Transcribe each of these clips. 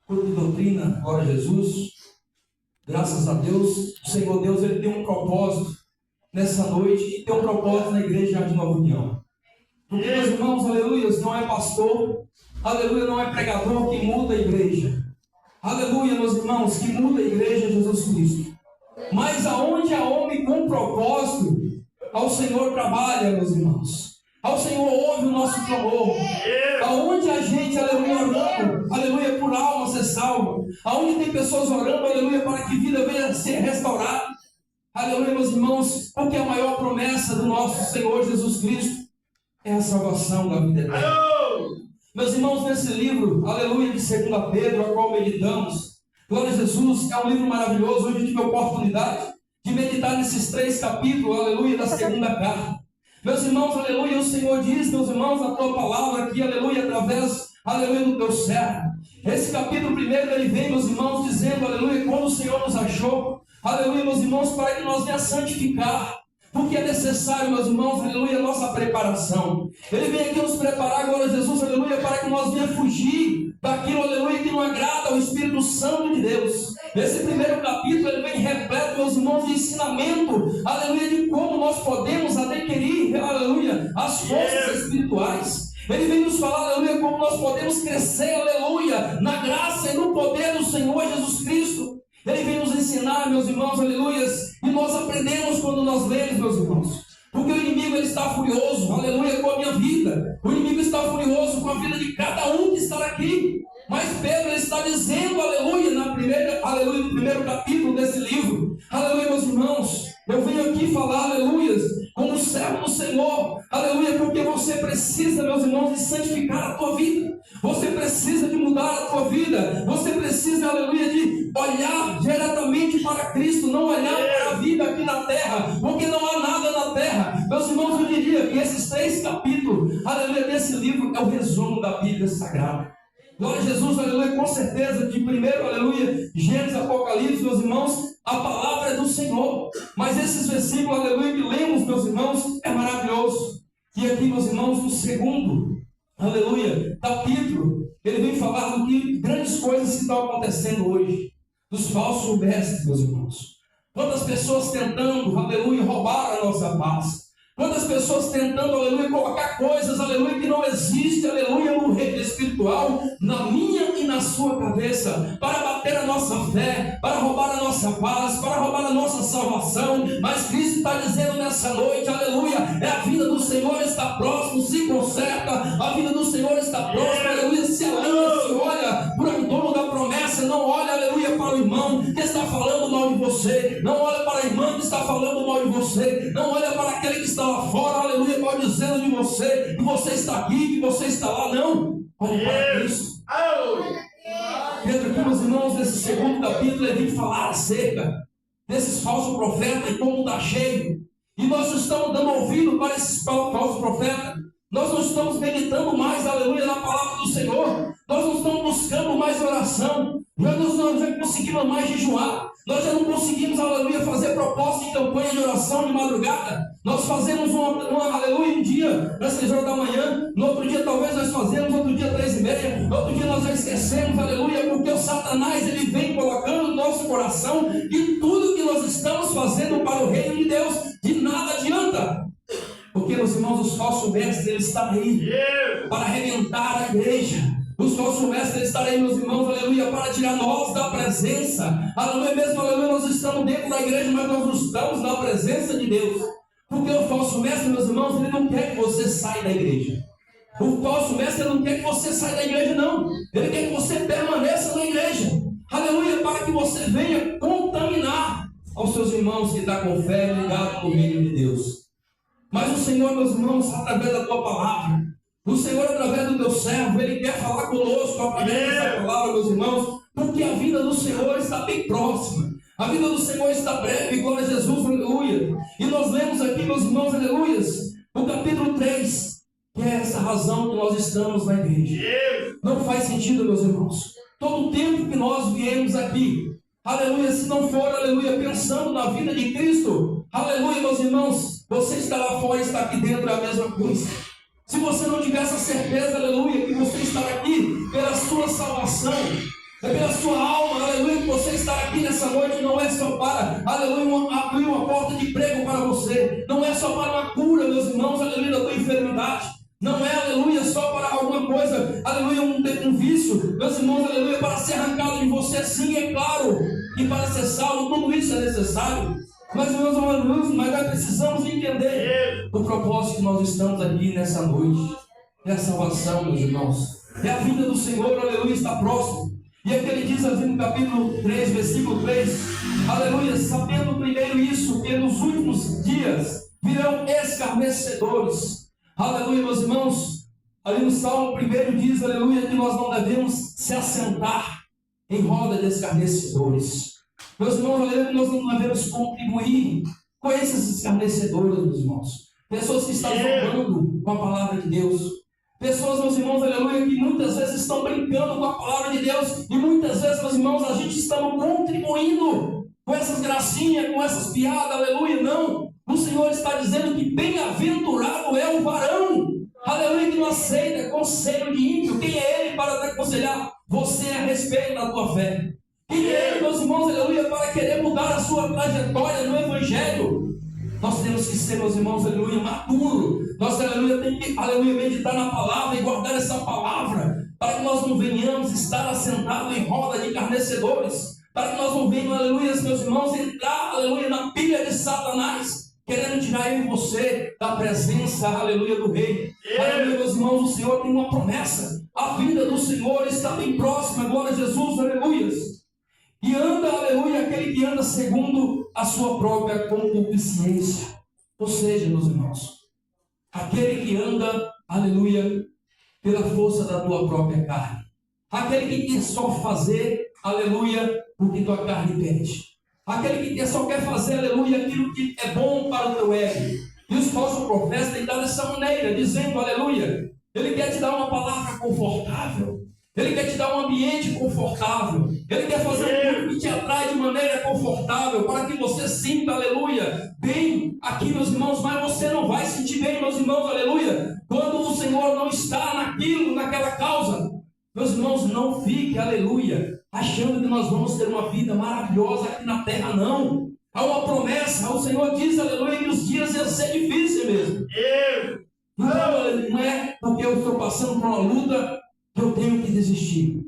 Culto de doutrina, glória a Jesus. Graças a Deus, o Senhor Deus, Ele tem um propósito nessa noite e tem um propósito na igreja de Nova União. Porque, meus irmãos, aleluia, não é pastor, aleluia, não é pregador que muda a igreja. Aleluia, meus irmãos, que muda a igreja é Jesus Cristo. Mas aonde há homem com propósito, ao Senhor trabalha, meus irmãos. Ao Senhor ouve o nosso clamor. Aonde a gente, aleluia, orando, aleluia, por alma ser salva. Aonde tem pessoas orando, aleluia, para que vida venha a ser restaurada. Aleluia, meus irmãos, porque a maior promessa do nosso Senhor Jesus Cristo é a salvação da vida eterna. Meus irmãos, nesse livro, aleluia, de 2 Pedro, a qual meditamos, glória a Jesus, é um livro maravilhoso. Hoje eu tive a oportunidade de meditar nesses 3 capítulos, aleluia, da segunda carta. Meus irmãos, aleluia, o Senhor diz, meus irmãos, a tua palavra aqui, aleluia, através, aleluia, do teu servo. Esse capítulo primeiro, ele vem, meus irmãos, dizendo, aleluia, quando o Senhor nos achou, aleluia, meus irmãos, para que nós venhamos santificar. Porque é necessário, meus irmãos, aleluia, a nossa preparação. Ele vem aqui nos preparar, glória a Jesus, aleluia, para que nós venhamos fugir daquilo, aleluia, que não agrada ao Espírito Santo de Deus. Esse primeiro capítulo, ele vem repleto, meus irmãos, de ensinamento, aleluia, de como nós podemos adquirir, aleluia, as forças espirituais. Ele vem nos falar, aleluia, como nós podemos crescer, aleluia, na graça e no poder do Senhor Jesus Cristo. Ele vem nos ensinar, meus irmãos, aleluias, e nós aprendemos quando nós lemos, meus irmãos. Porque o inimigo, ele está furioso, aleluia, com a minha vida. O inimigo está furioso com a vida de cada um que está aqui. Mas Pedro, ele está dizendo, aleluia, no primeiro capítulo desse livro. Aleluia, meus irmãos, eu venho aqui falar, aleluias, como servo do Senhor, aleluia, porque você precisa, meus irmãos, de santificar a tua vida. Você precisa de mudar a tua vida. Você precisa, aleluia, de olhar diretamente para Cristo, não olhar para a vida aqui na terra, porque não há nada na terra. Meus irmãos, eu diria que esses 3 capítulos, aleluia, desse livro é o resumo da Bíblia Sagrada. Glória a Jesus, aleluia, com certeza, de primeiro, aleluia, Gênesis, Apocalipse, meus irmãos, a palavra é do Senhor. Mas esses versículos, aleluia, que lemos, meus irmãos, é maravilhoso. E aqui, meus irmãos, no segundo, aleluia, capítulo, ele vem falar do que grandes coisas que estão acontecendo hoje, dos falsos mestres, meus irmãos. Quantas pessoas tentando, aleluia, roubar a nossa paz. Quantas pessoas tentando, aleluia, colocar coisas, aleluia, que não existe, aleluia, no reino espiritual, na minha e na sua cabeça, para bater a nossa fé, para roubar a nossa paz, para roubar a nossa salvação. Mas Cristo está dizendo nessa noite, aleluia, é a vida do Senhor está próximo, se conserta, a vida do Senhor está próxima, aleluia, se alinha, se olha para o dono da promessa, não olha, aleluia, para o irmão que está falando mal de você, não olha para a irmã que está falando mal de você, não olha para aquele que está lá fora, aleluia, dizendo de você, que você está aqui, que você está lá, não. Olha para Cristo. Pedro aqui, meus irmãos, nesse segundo capítulo, ele vem falar acerca desses falsos profetas e como está cheio. E nós estamos dando ouvido para esses falsos profetas. Nós não estamos meditando mais, aleluia, na palavra do Senhor. Nós não estamos buscando mais oração. Nós não conseguimos mais jejuar. Nós já não conseguimos, aleluia, fazer proposta de campanha de oração de madrugada. Nós fazemos aleluia, um dia às 6 horas da manhã. No outro dia talvez nós fazemos, no outro dia 3h30. No outro dia nós já esquecemos, aleluia, porque o Satanás, ele vem colocando no nosso coração que tudo que nós estamos fazendo para o reino de Deus, de nada adianta. Porque, meus irmãos, os falsos mestres, eles estão aí para arrebentar a igreja. Os falsos mestres, eles estão aí, meus irmãos, aleluia, para tirar nós da presença. Aleluia, mesmo, aleluia, nós estamos dentro da igreja, mas nós não estamos na presença de Deus. Porque o falso mestre, meus irmãos, ele não quer que você saia da igreja. O falso mestre não quer que você saia da igreja, não. Ele quer que você permaneça na igreja. Aleluia, para que você venha contaminar aos seus irmãos que estão com fé ligado no reino de Deus. Mas o Senhor, meus irmãos, através da tua palavra, o Senhor, através do teu servo, ele quer falar conosco através dessa palavra, meus irmãos, porque a vida do Senhor está bem próxima. A vida do Senhor está breve, glória a Jesus, aleluia. E nós lemos aqui, meus irmãos, aleluias, o capítulo 3, que é essa razão que nós estamos na igreja. Não faz sentido, meus irmãos. Todo o tempo que nós viemos aqui, aleluia, se não for, aleluia, pensando na vida de Cristo, aleluia, meus irmãos, você está lá fora e está aqui dentro, é a mesma coisa. Se você não tiver essa certeza, aleluia, que você está aqui pela sua salvação, É pela sua alma, aleluia, que você está aqui nessa noite. Não é só para, aleluia, abrir uma porta de emprego para você. Não é só para uma cura, meus irmãos, aleluia, da tua enfermidade. Não é, aleluia, só para alguma coisa, aleluia, um vício. Meus irmãos, aleluia, para ser arrancado de você, sim, é claro. E para ser salvo, tudo isso é necessário. Mas, meus irmãos, nós precisamos entender o propósito que nós estamos aqui nessa noite. É a salvação, meus irmãos. É a vinda do Senhor, aleluia, está próximo. E aqui ele diz assim no capítulo 3, versículo 3, aleluia, sabendo primeiro isso, que nos últimos dias virão escarnecedores. Aleluia, meus irmãos, ali no Salmo 1 diz, aleluia, que nós não devemos se assentar em roda de escarnecedores. Meus irmãos, aleluia, que nós não devemos contribuir com esses escarnecedores, meus irmãos. Pessoas que estão zombando com a palavra de Deus. Pessoas, meus irmãos, aleluia, que muitas vezes estão brincando com a palavra de Deus. E muitas vezes, meus irmãos, a gente está contribuindo com essas gracinhas, com essas piadas, aleluia. Não, o Senhor está dizendo que bem-aventurado é o varão, aleluia, que não aceita conselho de ímpio. Quem é ele para te aconselhar você a respeito da tua fé? Quem é ele, meus irmãos, aleluia, para querer mudar a sua trajetória no Evangelho? Nós temos que ser, meus irmãos, aleluia, maduro. Nós, aleluia, temos que, aleluia, meditar na palavra e guardar essa palavra, para que nós não venhamos estar assentados em roda de escarnecedores, para que nós não venhamos, aleluia, meus irmãos, entrar, aleluia, na pilha de Satanás, querendo tirar eu e você da presença, aleluia, do Rei. Aleluia, meus irmãos, o Senhor tem uma promessa. A vinda do Senhor está bem próxima, glória a Jesus, aleluia. E anda, aleluia, aquele que anda segundo a sua própria concupiscência. Ou seja, meus irmãos, aquele que anda, aleluia, pela força da tua própria carne. Aquele que quer só fazer, aleluia, o que tua carne pede. Aquele que só quer fazer, aleluia, aquilo que é bom para o teu ego. E os falsos profetas têm dado dessa maneira, dizendo, aleluia, ele quer te dar uma palavra confortável. Ele quer te dar um ambiente confortável. Ele quer fazer tudo que te atrai de maneira confortável, para que você sinta, aleluia, bem aqui, meus irmãos. Mas você não vai sentir bem, meus irmãos, aleluia, quando o Senhor não está naquilo, naquela causa. Meus irmãos, não fique, aleluia, achando que nós vamos ter uma vida maravilhosa aqui na terra, não. Há uma promessa, o Senhor diz, aleluia, que os dias iam ser difíceis mesmo. Então, não é porque eu estou passando por uma luta que eu tenho que desistir.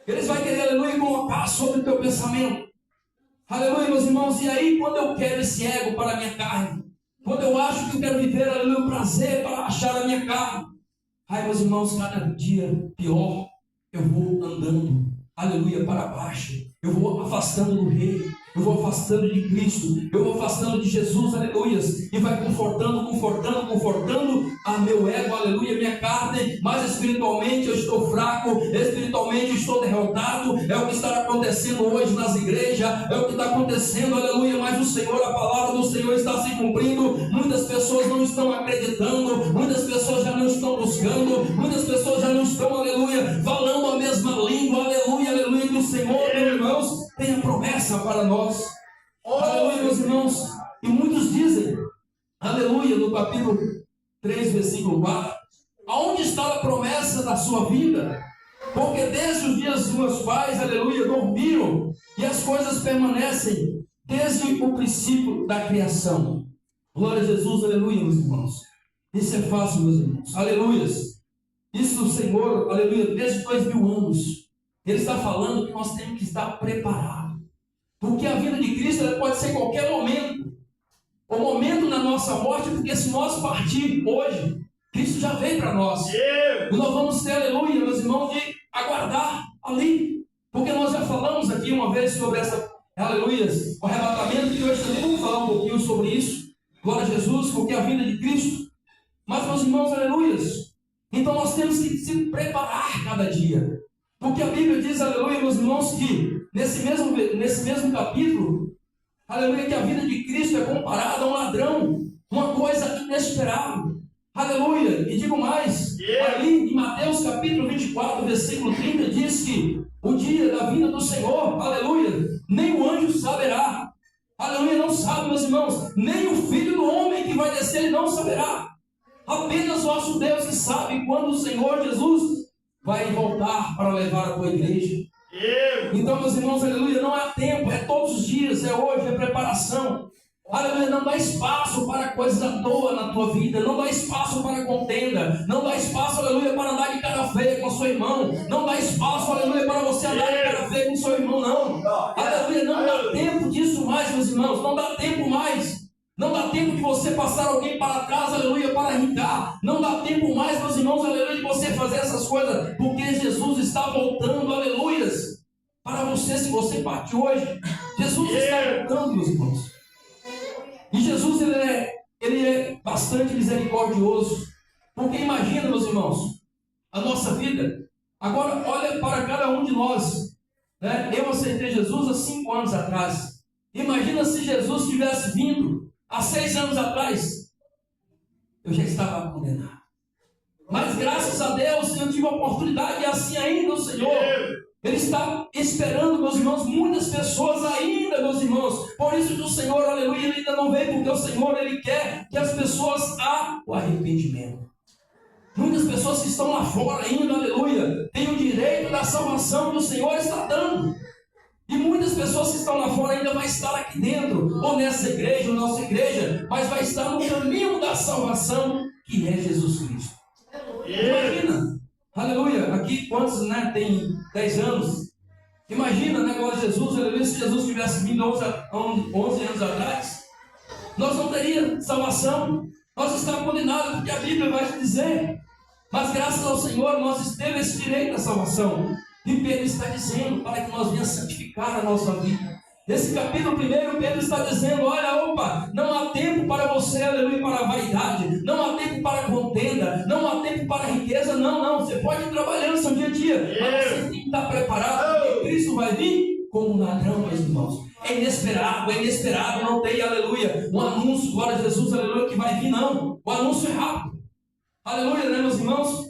Eles vão querer, aleluia, colocar sobre o teu pensamento. Aleluia, meus irmãos. E aí, quando eu quero esse ego para a minha carne, quando eu acho que eu quero viver, aleluia, o prazer para achar a minha carne, ai, meus irmãos, cada dia pior, eu vou andando, aleluia, para baixo. Eu vou afastando do Rei. Eu vou afastando de Cristo, eu vou afastando de Jesus, aleluia, e vai confortando a meu ego, aleluia, minha carne, mas espiritualmente eu estou fraco, espiritualmente eu estou derrotado. É o que está acontecendo hoje nas igrejas, é o que está acontecendo, aleluia, mas o Senhor, a palavra do Senhor está se cumprindo. Muitas pessoas não estão acreditando, muitas pessoas já não estão buscando, muitas pessoas já não estão, aleluia, falando a mesma língua, aleluia, aleluia, que o Senhor, meus irmãos, tem a promessa para nós. Aleluia, meus irmãos. E muitos dizem, aleluia, no capítulo 3, versículo 4, aonde está a promessa da sua vida? Porque desde os dias dos meus pais, aleluia, dormiram, e as coisas permanecem desde o princípio da criação. Glória a Jesus, aleluia, meus irmãos. Isso é fácil, meus irmãos. Aleluia. Isso o Senhor, aleluia, desde 2000 anos. Ele está falando que nós temos que estar preparados. Porque a vida de Cristo ela pode ser qualquer momento. O momento da nossa morte, porque se nós partirmos hoje, Cristo já veio para nós. E nós vamos ter, aleluia, meus irmãos, de aguardar ali. Porque nós já falamos aqui uma vez sobre essa, aleluia, o arrebatamento, e hoje também vamos falar um pouquinho sobre isso. Glória a Jesus, porque a vida de Cristo. Mas, meus irmãos, aleluia, então nós temos que se preparar cada dia. Porque a Bíblia diz, aleluia, meus irmãos, que nesse mesmo capítulo, aleluia, que a vida de Cristo é comparada a um ladrão, uma coisa inesperável. Aleluia, e digo mais, ali em Mateus capítulo 24, versículo 30, diz que o dia da vinda do Senhor, aleluia, nem o anjo saberá. Aleluia, não sabe, meus irmãos, nem o Filho do Homem que vai descer, ele não saberá. Apenas o nosso Deus que sabe quando o Senhor Jesus vai voltar para levar a tua igreja. Então, meus irmãos, aleluia, não há tempo, é todos os dias, é hoje, é preparação. Aleluia, não dá espaço para coisas à toa na tua vida, não dá espaço para contenda, não dá espaço, aleluia, para andar de cara feia com o seu irmão, não dá espaço, aleluia, para você andar de cara feia com o seu irmão, não. Aleluia, não dá tempo disso mais, meus irmãos, não dá tempo mais. Não dá tempo de você passar alguém para trás, aleluia, para irritar. Não dá tempo mais, meus irmãos, aleluia, de você fazer essas coisas, porque Jesus está voltando, aleluias, para você, se você parte hoje. Jesus está voltando, meus irmãos. E Jesus, ele é bastante misericordioso. Porque imagina, meus irmãos, a nossa vida. Agora, olha para cada um de nós. Né? Eu aceitei Jesus há 5 anos atrás. Imagina se Jesus tivesse vindo há 6 anos atrás. Eu já estava condenado. Mas graças a Deus eu tive a oportunidade, e assim ainda o Senhor, Ele está esperando, meus irmãos, muitas pessoas ainda, meus irmãos. Por isso que o Senhor, aleluia, Ele ainda não veio, porque o Senhor, Ele quer que as pessoas há o arrependimento. Muitas pessoas que estão lá fora ainda, aleluia, têm o direito da salvação que o Senhor está dando. E muitas pessoas que estão lá fora ainda vai estar aqui dentro, ou nessa igreja, ou nossa igreja, mas vai estar no caminho da salvação, que é Jesus Cristo. Imagina, aleluia, aqui quantos, né, tem 10 anos? Imagina, né, agora Jesus, aleluia, se Jesus tivesse vindo 11 anos atrás, nós não teríamos salvação, nós estamos condenados, porque a Bíblia vai dizer, mas graças ao Senhor nós temos esse direito à salvação. E Pedro está dizendo para que nós venhamos santificar a nossa vida. Nesse capítulo 1, Pedro está dizendo, olha, opa, não há tempo para você, aleluia, para a vaidade, não há tempo para a contenda, não há tempo para a riqueza, não, você pode ir trabalhando no seu dia a dia, mas você tem que estar preparado, porque Cristo vai vir como um ladrão, meus irmãos. É inesperado, não tem, aleluia, um anúncio, glória a Jesus, aleluia, que vai vir, não, o anúncio é rápido, aleluia, né, meus irmãos?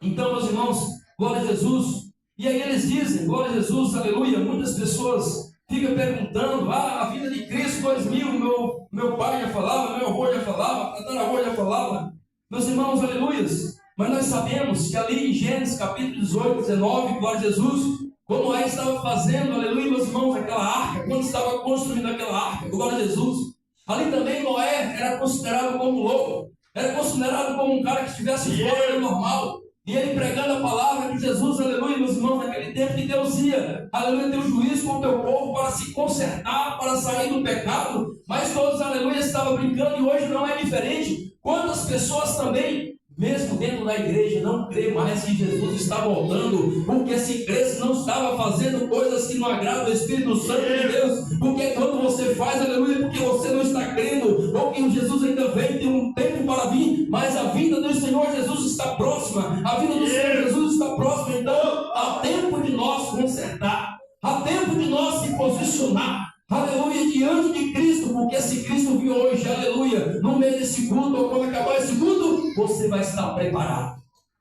Então, meus irmãos, glória a Jesus. E aí eles dizem, glória a Jesus, aleluia, muitas pessoas ficam perguntando, a vida de Cristo 2000, meu pai já falava, meu avô já falava, tataravô já falava. Meus irmãos, aleluias, mas nós sabemos que ali em Gênesis capítulo 18, 19, glória a Jesus, quando Noé estava fazendo, aleluia, meus irmãos, aquela arca, quando estava construindo aquela arca, glória a Jesus, ali também Noé era considerado como louco, era considerado como um cara que estivesse fora do normal. E ele pregando a palavra de Jesus, aleluia, meus irmãos, naquele tempo que Deus ia, aleluia, ter um juízo com o teu povo para se consertar, para sair do pecado, mas todos, aleluia, estavam brincando, e hoje não é diferente. Quantas pessoas também, mesmo dentro da igreja, não crê mais que Jesus está voltando, porque se cresce não estava fazendo coisas que não agradam o Espírito Santo de Deus, porque quando você faz, aleluia, porque você não está crendo, ou que Jesus ainda vem, tem um tempo para vir, mas a vinda do Senhor Jesus está próxima, a vinda do Senhor Jesus está próxima, então há tempo de nós consertar, há tempo de nós se posicionar, aleluia, diante de Cristo, porque se Cristo vir hoje, aleluia, no meio desse culto, ou quando acabar esse culto, você vai estar preparado.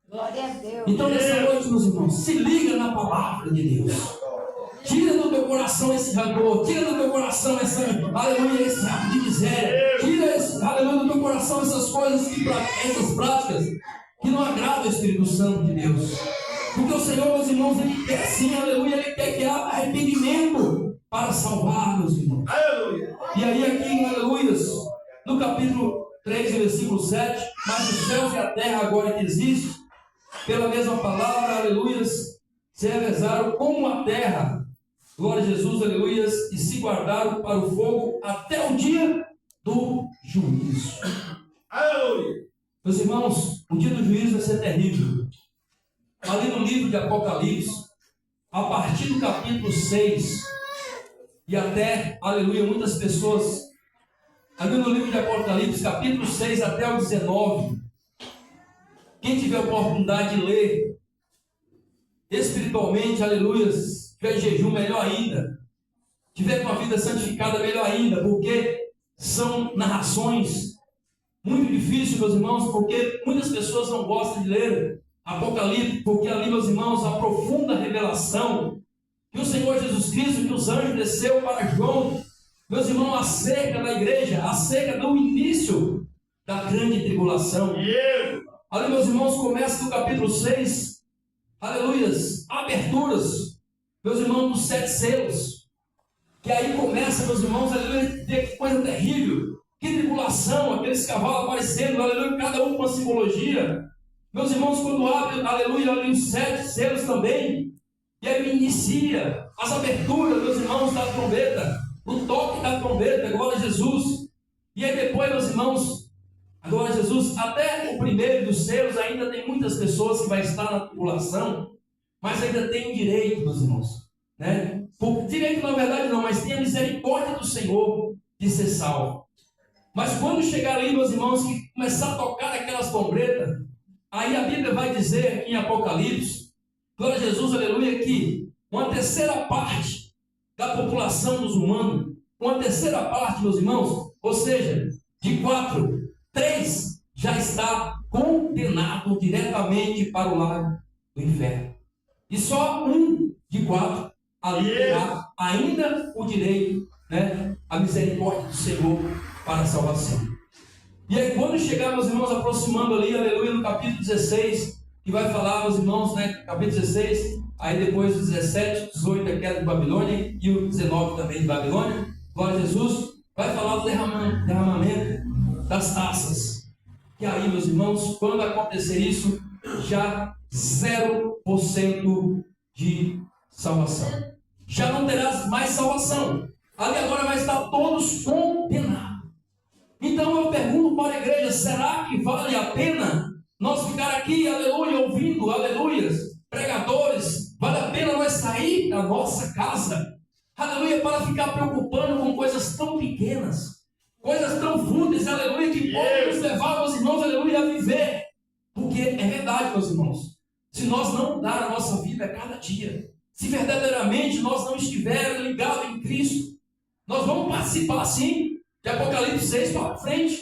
Glória a Deus. Então nessa noite, meus irmãos, se liga na palavra de Deus. Tira do teu coração esse rancor, tira do teu coração essa, aleluia, esse ato de miséria, tira esse, aleluia, do teu coração essas coisas, essas práticas que não agradam o Espírito Santo de Deus. Porque o Senhor, meus irmãos, Ele quer sim, aleluia, Ele quer que haja arrependimento para salvar, meus irmãos. Aleluia. E aí aqui, aleluia, no capítulo 3, versículo 7, mas os céus e a terra agora que existem, pela mesma palavra, aleluia, se revezaram como a terra, glória a Jesus, aleluia, e se guardaram para o fogo até o dia do juízo. Aleluia. Meus irmãos, o dia do juízo vai ser terrível. Ali no livro de Apocalipse, a partir do capítulo 6, e até, aleluia, muitas pessoas, ali no livro de Apocalipse, capítulo 6 até o 19, quem tiver a oportunidade de ler, espiritualmente, aleluia, tiver jejum, melhor ainda, tiver com a vida santificada, melhor ainda, porque são narrações muito difíceis, meus irmãos, porque muitas pessoas não gostam de ler Apocalipse, porque ali, meus irmãos, a profunda revelação que o Senhor Jesus Cristo, que os anjos desceu para João, meus irmãos, acerca da igreja, acerca do início da grande tribulação. Ali, meus irmãos, começa no capítulo 6, aleluias, aberturas, meus irmãos, dos 7 selos. Que aí começa, meus irmãos, aleluia, ver que coisa terrível. Que tribulação, aqueles cavalos aparecendo, aleluia, cada um com uma simbologia. Meus irmãos, quando abre, aleluia, ali os 7 selos também, e aí inicia as aberturas, meus irmãos, da trombeta, o toque da trombeta, glória a Jesus. E aí depois, meus irmãos, glória a Jesus, até o primeiro dos selos ainda tem muitas pessoas que vai estar na tribulação, mas ainda tem direito, meus irmãos, né? Por direito, na verdade, não, mas tem a misericórdia do Senhor de ser salvo. Mas quando chegar ali, meus irmãos, que começar a tocar aquelas trombetas, aí a Bíblia vai dizer aqui em Apocalipse, glória a Jesus, aleluia, que uma terceira parte da população dos humanos, uma terceira parte, meus irmãos, ou seja, de 4, 3 já está condenado diretamente para o lago do inferno. E só um de 4 ali terá ainda o direito, né, a misericórdia do Senhor para a salvação. E aí quando chegar, meus irmãos, aproximando ali, aleluia, no capítulo 16, que vai falar, meus irmãos, né, capítulo 16, aí depois o 17, 18 é queda de Babilônia, e o 19 também de Babilônia, glória a Jesus, vai falar do derramamento das taças. Que aí, meus irmãos, quando acontecer isso, já 0% de salvação. Já não terás mais salvação. Ali agora vai estar todos condenados. Então eu pergunto para a igreja, será que vale a pena nós ficar aqui, aleluia, ouvindo, aleluias, pregadores? Vale a pena nós sair da nossa casa, aleluia, para ficar preocupando com coisas tão pequenas, coisas tão fúteis, aleluia, que podem nos levar, meus irmãos, aleluia, a viver? Porque é verdade, meus irmãos, se nós não mudar a nossa vida a cada dia, se verdadeiramente nós não estivermos ligados em Cristo, nós vamos participar sim de Apocalipse 6 para frente.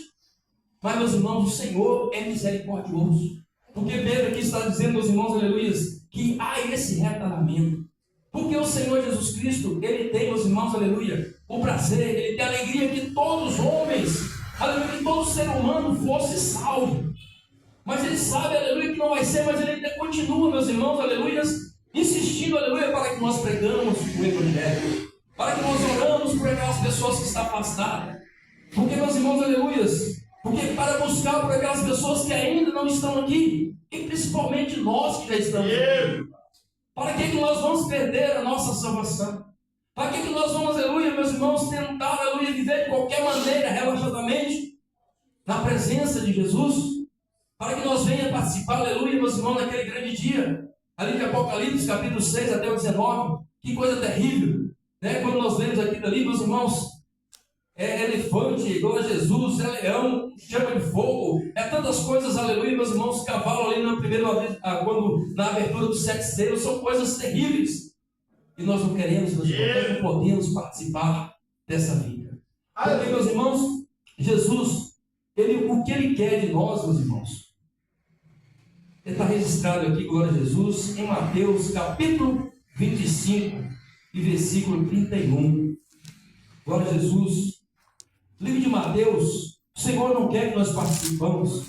Mas, meus irmãos, o Senhor é misericordioso. Porque Pedro aqui está dizendo, meus irmãos, aleluia, que há esse retardamento. Porque o Senhor Jesus Cristo, Ele tem, meus irmãos, aleluia, o prazer, Ele tem a alegria que todos os homens, aleluia, que todo ser humano fosse salvo. Mas Ele sabe, aleluia, que não vai ser, mas Ele ainda continua, meus irmãos, aleluia, insistindo, aleluia, para que nós pregamos o Evangelho, para que nós oramos por aquelas pessoas que estão afastadas. Porque, meus irmãos, aleluia, porque para buscar por aquelas pessoas que ainda não estão aqui, e principalmente nós que já estamos aqui. Para que nós vamos perder a nossa salvação? Para que nós vamos, aleluia, meus irmãos, tentar, aleluia, viver de qualquer maneira, relaxadamente, na presença de Jesus? Para que nós venhamos participar, aleluia, meus irmãos, naquele grande dia, ali de Apocalipse, capítulo 6 até o 19, que coisa terrível, né? Quando nós lemos aqui dali, meus irmãos, é elefante, glória a Jesus, é leão, chama de fogo, é tantas coisas, aleluia, meus irmãos, cavalo ali na primeira, quando na abertura dos 7 selos, são coisas terríveis, e nós não queremos, meus irmãos, nós não podemos participar dessa vida. Porque, meus irmãos, Jesus, o que Ele quer de nós, meus irmãos, Ele está registrado aqui, glória a Jesus, em Mateus capítulo 25 e versículo 31, glória a Jesus. Livro de Mateus, o Senhor não quer que nós participamos.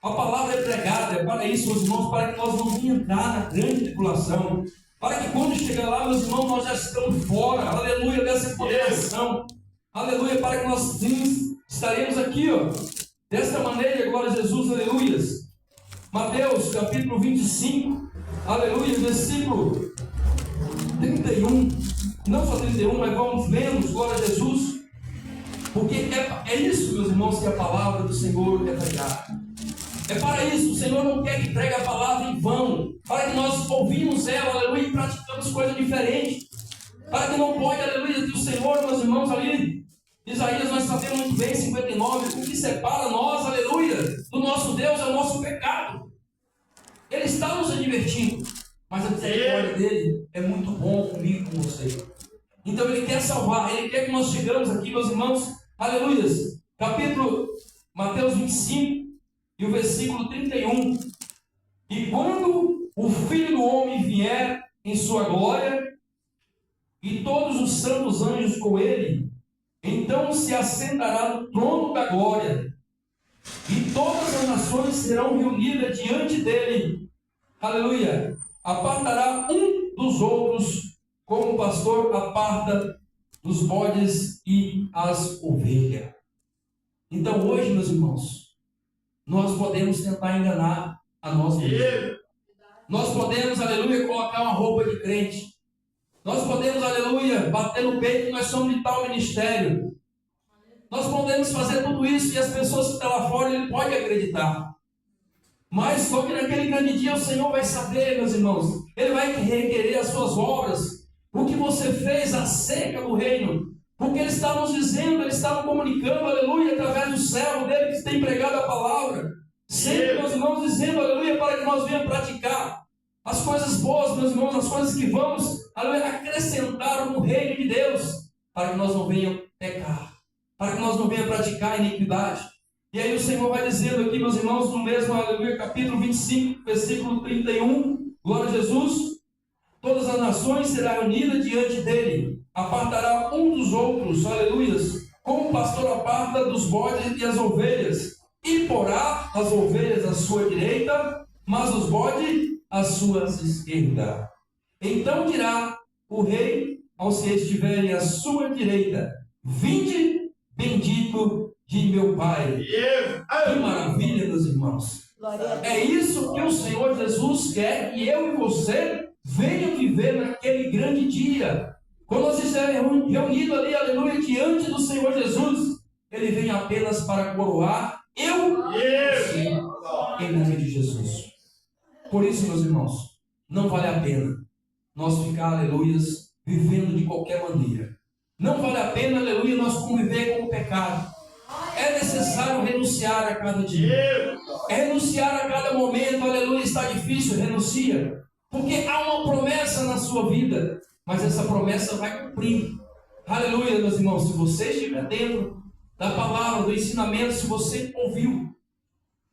A palavra é pregada, é para isso, meus irmãos, para que nós não venhamos entrar na grande tribulação, para que quando chegar lá, meus irmãos, nós já estamos fora, aleluia, dessa condenação, aleluia, para que nós estaremos aqui, ó, desta maneira, glória a Jesus, aleluia. Mateus capítulo 25, aleluia, versículo 31, não só 31, mas vamos lendo, glória a Jesus. Porque é isso, meus irmãos, que a palavra do Senhor é pregada. É para isso, o Senhor não quer que pregue a palavra em vão, para que nós ouvimos ela, aleluia, e praticamos coisas diferentes. Para que não pode, aleluia, que o Senhor, meus irmãos, ali, Isaías, nós sabemos muito bem, 59, o que separa nós, aleluia, do nosso Deus é o nosso pecado. Ele está nos advertindo, mas a misericórdia dele é muito bom comigo e com você. Então Ele quer salvar, Ele quer que nós chegamos aqui, meus irmãos, aleluia, capítulo Mateus 25 e o versículo 31. E quando o Filho do Homem vier em sua glória, e todos os santos anjos com Ele, então se assentará no trono da glória, e todas as nações serão reunidas diante dele, aleluia, apartará um dos outros, como o pastor aparta os bodes e as ovelhas. Então hoje, meus irmãos, nós podemos tentar enganar a nós mesmos. Nós podemos, aleluia, colocar uma roupa de crente. Nós podemos, aleluia, bater no peito que nós somos de tal ministério. Nós podemos fazer tudo isso e as pessoas que estão lá fora, ele pode acreditar. Mas só que naquele grande dia o Senhor vai saber, meus irmãos. Ele vai requerer as suas obras. O que você fez acerca do reino. Porque Ele está nos dizendo, Ele está nos comunicando, aleluia, através do servo dele que tem pregado a palavra. Sempre, meus irmãos, dizendo, aleluia, para que nós venhamos praticar as coisas boas, meus irmãos, as coisas que vamos, aleluia, acrescentar no reino de Deus. Para que nós não venhamos pecar. Para que nós não venhamos praticar iniquidade. E aí o Senhor vai dizendo aqui, meus irmãos, no mesmo, aleluia, capítulo 25, versículo 31, glória a Jesus. Todas as nações serão unidas diante dele, apartará um dos outros, aleluias, como o pastor aparta dos bodes e as ovelhas, e porá as ovelhas à sua direita, mas os bodes à sua esquerda. Então dirá o rei aos que estiverem à sua direita: vinde, bendito de meu Pai. Que maravilha, meus irmãos. É isso que o Senhor Jesus quer que eu e você venham viver naquele grande dia. Quando nós estivermos reunidos ali, aleluia, diante do Senhor Jesus, Ele vem apenas para coroar eu e você, em nome de Jesus. Por isso, meus irmãos, não vale a pena nós ficar, aleluia, vivendo de qualquer maneira. Não vale a pena, aleluia, nós conviver com o pecado. É necessário renunciar a cada dia. É renunciar a cada momento, aleluia, está difícil, renuncia. Porque há uma promessa na sua vida, mas essa promessa vai cumprir. Aleluia, meus irmãos, se você estiver dentro da palavra, do ensinamento, se você ouviu.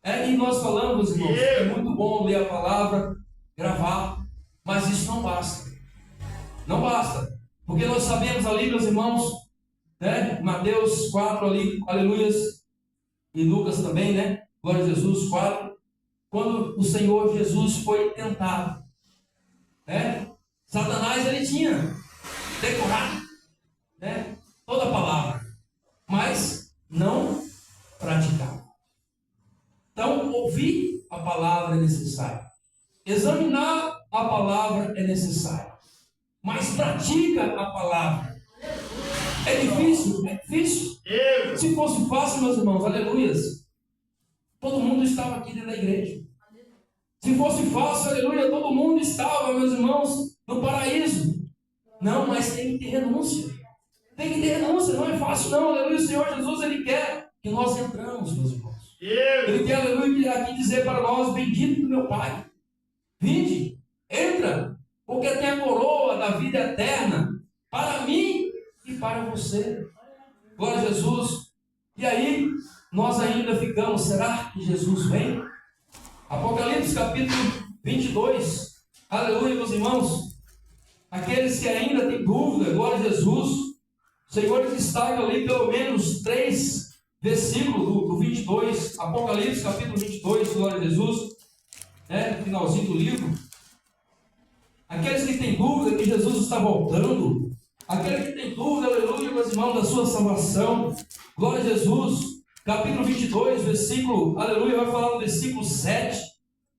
E nós falamos, irmãos, é muito bom ler a palavra, gravar, mas isso não basta. Não basta. Porque nós sabemos ali, meus irmãos, Mateus 4 ali, aleluias, e Lucas também, glória a Jesus, 4, quando o Senhor Jesus foi tentado, Satanás, ele tinha decorado, toda a palavra, mas não praticava. Então, ouvir a palavra é necessário, examinar a palavra é necessário, mas pratica a palavra. É difícil? É difícil. Se fosse fácil, meus irmãos, aleluias, todo mundo estava aqui dentro da igreja. Se fosse fácil, aleluia, todo mundo estava, meus irmãos, no paraíso. Não, mas tem que ter renúncia. Tem que ter renúncia, não é fácil não, aleluia. O Senhor Jesus, Ele quer que nós entramos, meus irmãos. Ele quer, aleluia, aqui dizer para nós: bendito do meu Pai. Vinde, entra, porque tem a coroa da vida eterna para mim e para você. Glória a Jesus. E aí, nós ainda ficamos, será que Jesus vem? Apocalipse capítulo 22, aleluia, meus irmãos. Aqueles que ainda têm dúvida, glória a Jesus, o Senhor destaca ali pelo menos 3 versículos do 22, Apocalipse capítulo 22, glória a Jesus, no finalzinho do livro. Aqueles que têm dúvida que Jesus está voltando, aquele que tem dúvida, aleluia, meus irmãos, da sua salvação, glória a Jesus, capítulo 22, versículo, aleluia, vai falar no versículo 7,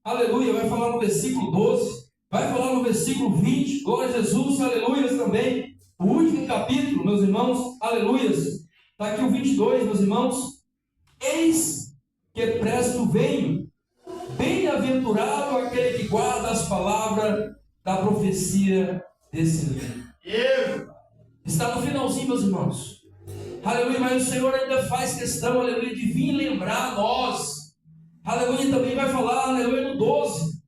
aleluia, vai falar no versículo 12, vai falar no versículo 20, glória a Jesus, aleluia também, o último capítulo, meus irmãos, aleluia, está aqui o 22, meus irmãos, eis que presto venho, bem-aventurado aquele que guarda as palavras da profecia desse livro. Está no finalzinho, meus irmãos. Aleluia, mas o Senhor ainda faz questão, aleluia, de vir lembrar a nós. Aleluia, também vai falar, aleluia, no 12.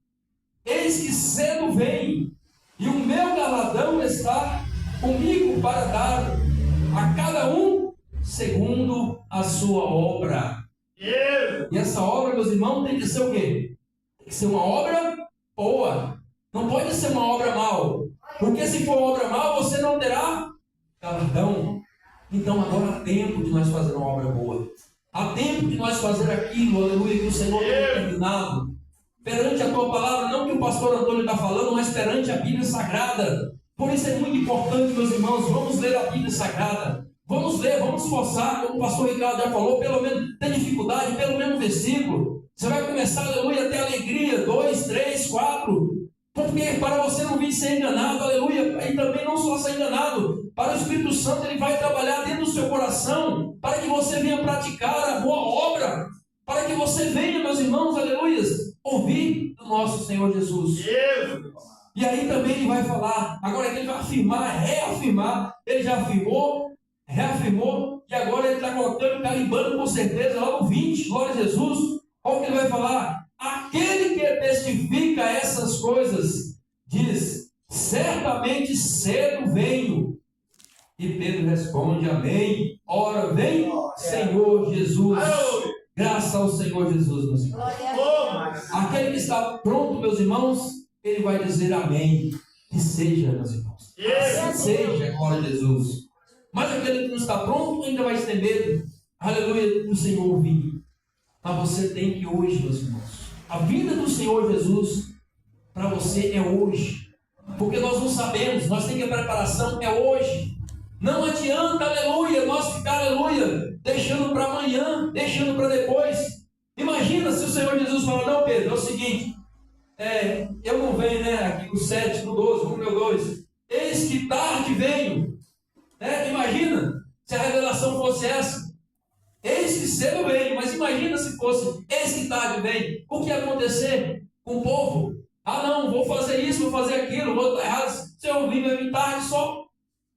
Eis que cedo vem, e o meu galardão está comigo para dar a cada um segundo a sua obra. E essa obra, meus irmãos, tem que ser o quê? Tem que ser uma obra boa. Não pode ser uma obra mal. Porque se for obra mal, você não terá galardão. Então agora há tempo de nós fazer uma obra boa. Há tempo de nós fazer aquilo, aleluia, que o Senhor tem determinado. Perante a tua palavra, não que o pastor Antônio está falando, mas perante a Bíblia Sagrada. Por isso é muito importante, meus irmãos, vamos ler a Bíblia Sagrada. Vamos ler, vamos esforçar, como o pastor Ricardo já falou, pelo menos, tem dificuldade, pelo menos um versículo. Você vai começar, aleluia, a ter alegria, 2, 3, 4. Porque para você não vir ser enganado, aleluia, e também não só ser enganado, para o Espírito Santo, ele vai trabalhar dentro do seu coração, para que você venha praticar a boa obra, para que você venha, meus irmãos, aleluia, ouvir do nosso Senhor Jesus. E aí também ele vai falar, agora que ele vai afirmar, reafirmar, ele já afirmou, reafirmou, e agora ele está colocando, carimbando com certeza, lá no 20, glória a Jesus. Olha o que ele vai falar: aquele que testifica essas coisas, diz, certamente cedo venho. E Pedro responde, amém. Ora, vem, Senhor Jesus. Graças ao Senhor Jesus, meus irmãos. Aquele que está pronto, meus irmãos, ele vai dizer amém. Que seja, meus irmãos. Que seja, glória a Jesus. Mas aquele que não está pronto ainda vai ter medo. Aleluia, do Senhor vir. Mas você tem que hoje, meus irmãos, a vinda do Senhor Jesus para você é hoje. Porque nós não sabemos, nós temos que a preparação é hoje. Não adianta, aleluia, nós ficar, aleluia, deixando para amanhã, deixando para depois. Imagina se o Senhor Jesus falar, não, Pedro, é o seguinte, eu não venho, aqui no 7, no 12, no meu 2, eis que tarde venho. Imagina se a revelação fosse essa. Eis que cedo venho, mas imagina se fosse eis que tarde venho. O que ia acontecer com o povo? Ah, não, vou fazer isso, vou fazer aquilo, vou estar errado. Se eu vir, vai vir tarde só.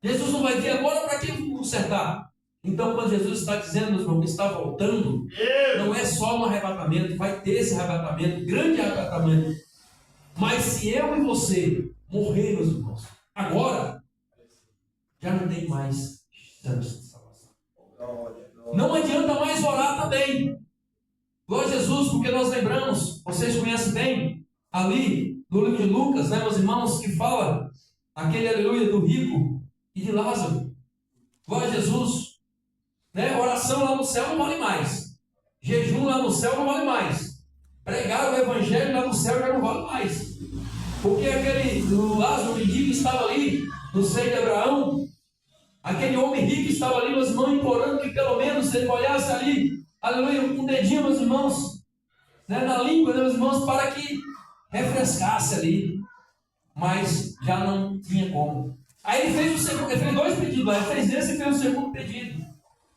Jesus não vai vir agora para que consertar. Então, quando Jesus está dizendo, meus irmãos, que está voltando, não é só um arrebatamento, vai ter esse arrebatamento, grande arrebatamento. Mas se eu e você morrer, meus irmãos, agora, já não tem mais chance de salvação. Não adianta mais orar também. Glória a Jesus, porque nós lembramos, vocês conhecem bem, ali no livro de Lucas, meus irmãos, que fala aquele aleluia do rico e de Lázaro. Glória a Jesus. Oração lá no céu não vale mais. Jejum lá no céu não vale mais. Pregar o evangelho lá no céu já não vale mais. Porque aquele Lázaro, o mendigo, estava ali no seio de Abraão. Aquele homem rico estava ali, meus irmãos, implorando que pelo menos ele olhasse ali, aleluia, um dedinho, meus irmãos, na língua, meus irmãos, para que refrescasse ali. Mas já não tinha como. Aí ele fez dois pedidos, ele fez esse e fez o segundo pedido.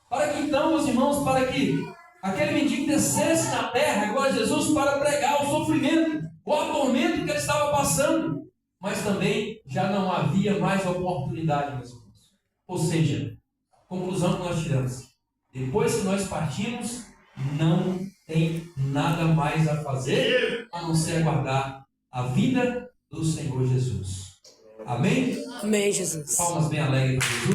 Para que então, meus irmãos, para que aquele mendigo descesse na terra, glória a Jesus, para pregar o sofrimento, o atormento que ele estava passando. Mas também já não havia mais oportunidade, meus irmãos. Ou seja, conclusão que nós tiramos: depois que nós partimos, não tem nada mais a fazer a não ser aguardar a vinda do Senhor Jesus. Amém? Amém, Jesus. Palmas bem alegres para Jesus.